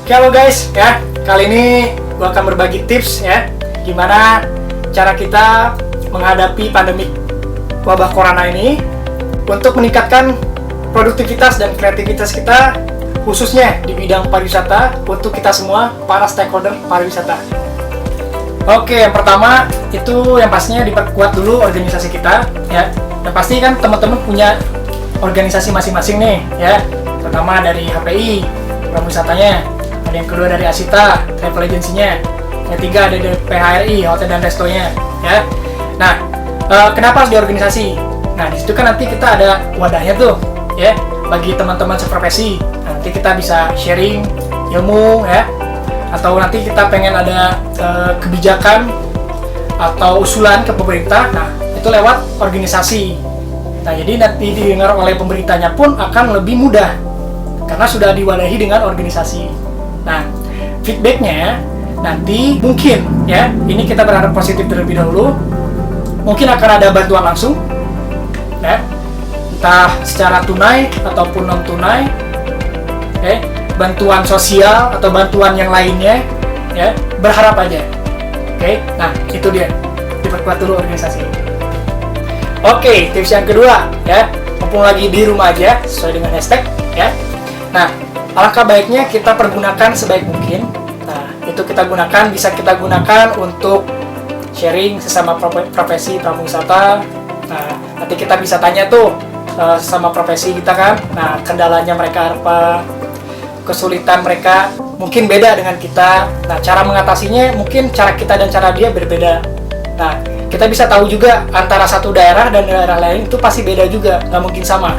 Oke, halo guys ya. Kali ini gue akan berbagi tips ya, gimana cara kita menghadapi pandemi wabah corona ini untuk meningkatkan produktivitas dan kreativitas kita, khususnya di bidang pariwisata untuk kita semua para stakeholder pariwisata. Oke, yang pertama itu yang pastinya diperkuat dulu organisasi kita ya. Yang pasti kan teman-teman punya organisasi masing-masing nih ya. Pertama dari HPI, pariwisatanya. Ada yang kedua dari Asita, travel agency-nya. Yang tiga ada dari PHRI, hotel dan restonya, ya. Nah, kenapa harus di organisasi? Nah, di situ kan nanti kita ada wadahnya tuh, ya, bagi teman-teman seprofesi. Nanti kita bisa sharing ilmu, ya. Atau nanti kita pengen ada kebijakan atau usulan ke pemerintah. Nah, itu lewat organisasi. Nah, jadi nanti didengar oleh pemerintahnya pun akan lebih mudah karena sudah diwadahi dengan organisasi. Nah, feedbacknya nanti mungkin ya, ini kita berharap positif terlebih dahulu. Mungkin akan ada bantuan langsung, ya, entah secara tunai ataupun non tunai, bantuan sosial atau bantuan yang lainnya, ya, berharap aja. Oke, nah itu dia, diperkuat dulu organisasi. Oke, tips yang kedua ya, mumpung lagi di rumah aja, sesuai dengan hashtag ya. Nah, alangkah baiknya kita pergunakan sebaik mungkin. Nah, itu kita gunakan, bisa kita gunakan untuk sharing sesama profesi pramuwisata. Nah, nanti kita bisa tanya tuh sesama profesi kita kan. Nah, kendalanya mereka apa, kesulitan mereka mungkin beda dengan kita. Nah, cara mengatasinya mungkin cara kita dan cara dia berbeda. Nah, kita bisa tahu juga antara satu daerah dan daerah lain itu pasti beda juga, nggak mungkin sama.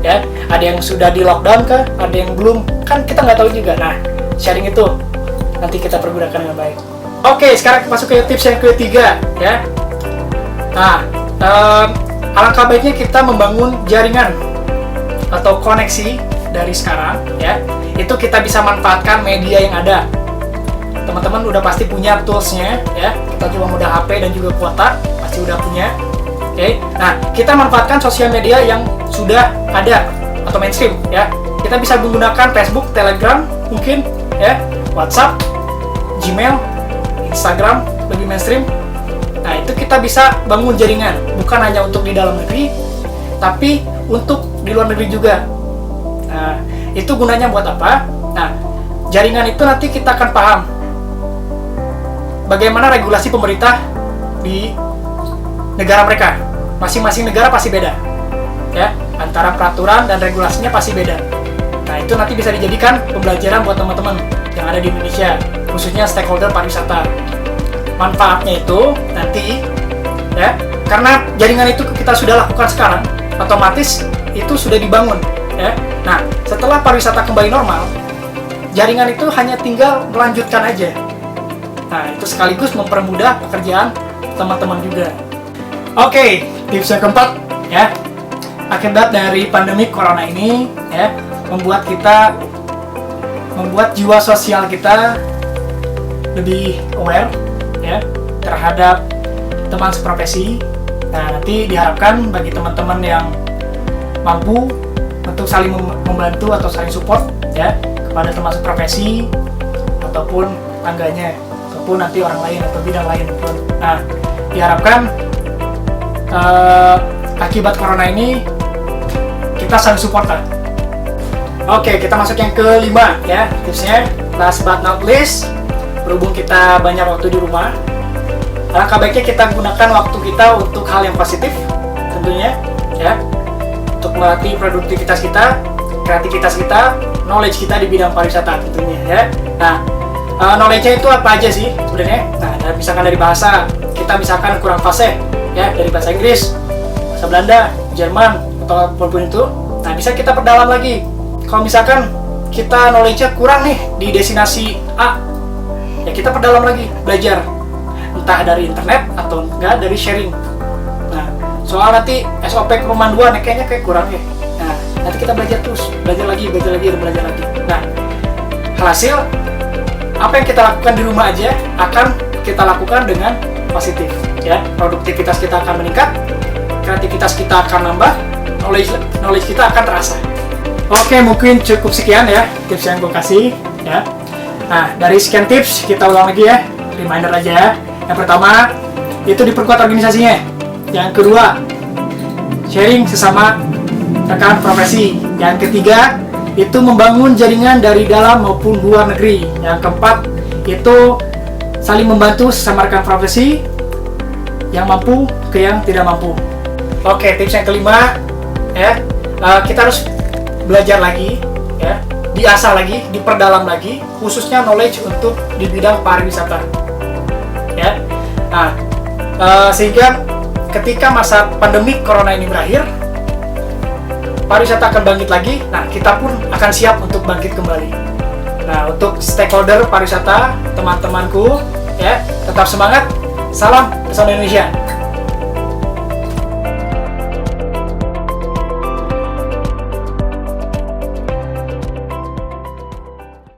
Ya, ada yang sudah di lockdown kah, ada yang belum, kan kita nggak tahu juga. Nah, sharing itu nanti kita pergunakan dengan baik. Oke, sekarang masuk ke tips yang ketiga ya. Nah, alangkah baiknya kita membangun jaringan atau koneksi dari sekarang ya. Itu kita bisa manfaatkan media yang ada. Teman-teman udah pasti punya toolsnya ya. Kita cuma modal HP dan juga kuota, pasti udah punya. Oke, nah kita manfaatkan sosial media yang sudah ada atau mainstream ya. Kita bisa menggunakan Facebook, Telegram, mungkin ya, WhatsApp, Gmail, Instagram lebih mainstream. Nah, itu kita bisa bangun jaringan, bukan hanya untuk di dalam negeri, tapi untuk di luar negeri juga. Nah, itu gunanya buat apa? Nah, jaringan itu nanti kita akan paham bagaimana regulasi pemerintah di negara mereka. Masing-masing negara pasti beda ya, antara peraturan dan regulasinya pasti beda. Nah, itu nanti bisa dijadikan pembelajaran buat teman-teman yang ada di Indonesia, khususnya stakeholder pariwisata. Manfaatnya itu nanti ya, karena jaringan itu kita sudah lakukan sekarang, otomatis itu sudah dibangun ya. Nah, setelah pariwisata kembali normal, jaringan itu hanya tinggal melanjutkan aja. Nah, itu sekaligus mempermudah pekerjaan teman-teman juga. Oke, tips yang keempat ya, akibat dari pandemi corona ini ya, membuat jiwa sosial kita lebih aware ya terhadap teman seprofesi. Nah, nanti diharapkan bagi teman-teman yang mampu untuk saling membantu atau saling support ya kepada teman seprofesi ataupun tangganya ataupun nanti orang lain atau bidang lain pun. Nah, diharapkan akibat corona ini kita saling support lah. Oke, kita masuk yang kelima ya, tipsnya. Last but not least, berhubung kita banyak waktu di rumah, alangkah baiknya kita gunakan waktu kita untuk hal yang positif tentunya ya, untuk melatih produktivitas kita, kreativitas kita, knowledge kita di bidang pariwisata tentunya ya. Nah, knowledge-nya itu apa aja sih sebenarnya? Nah, misalkan dari bahasa, kita misalkan kurang fasih ya, dari bahasa Inggris, bahasa Belanda, Jerman, atau apapun itu. Nah, bisa kita perdalam lagi. Kalau misalkan kita knowledge-nya kurang nih di destinasi A, ya kita perdalam lagi, belajar. Entah dari internet atau enggak dari sharing. Nah, soal nanti SOP pemanduan kayaknya kayak kurang ya. Nah, nanti kita belajar terus, belajar lagi. Nah, hasil apa yang kita lakukan di rumah aja akan kita lakukan dengan positif ya. Produktivitas kita akan meningkat, kreativitas kita akan nambah, knowledge kita akan terasa. Oke, mungkin cukup sekian ya tips yang gue kasih ya. Nah, dari sekian tips, kita ulang lagi ya, reminder aja ya. Yang pertama, itu diperkuat organisasinya. Yang kedua, sharing sesama rekan profesi. Yang ketiga, itu membangun jaringan dari dalam maupun luar negeri. Yang keempat, itu saling membantu sesama rekan profesi yang mampu ke yang tidak mampu. Oke, tips yang kelima ya, kita harus belajar lagi ya, diasah lagi, diperdalam lagi, khususnya knowledge untuk di bidang pariwisata ya. Nah, sehingga ketika masa pandemi corona ini berakhir, pariwisata akan bangkit lagi. Nah, kita pun akan siap untuk bangkit kembali. Nah, untuk stakeholder pariwisata, teman-temanku ya, tetap semangat. Salam Pesona Indonesia.